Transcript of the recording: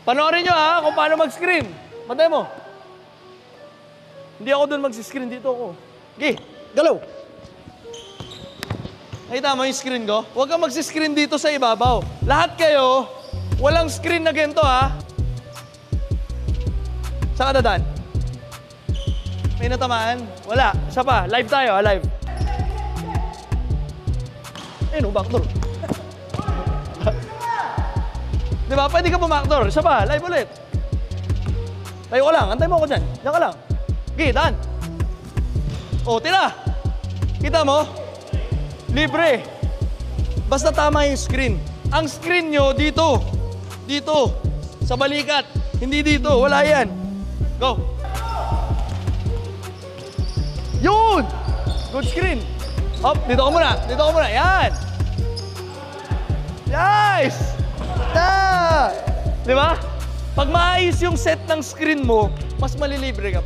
Panoorin nyo ha, kung paano mag-screen. Pantay mo. Hindi ako dun mag-screen, dito ako. Okay, galaw. Nakita mo yung screen ko? Huwag kang mag-screen dito sa ibabaw. Lahat kayo, walang screen na ganito ha. Saan ka dadaan? May natamaan? Wala. Isa pa, live tayo ha, live. Ayun, backdoor. Di ba? Pwede ka pumaktor. Isa pa, live ulit. Tayo ka lang. Antay mo ako dyan. Diyan ka lang. Okay, daan. O, tira. Kita mo? Libre. Basta tama yung screen. Ang screen nyo, dito. Dito. Sa balikat. Hindi dito. Wala yan. Go. Yun! Good screen. Hop, dito ka muna. Dito ka muna. Yan. Nice! Di ba? Pag maayos yung set ng screen mo, mas malilibre ka pa.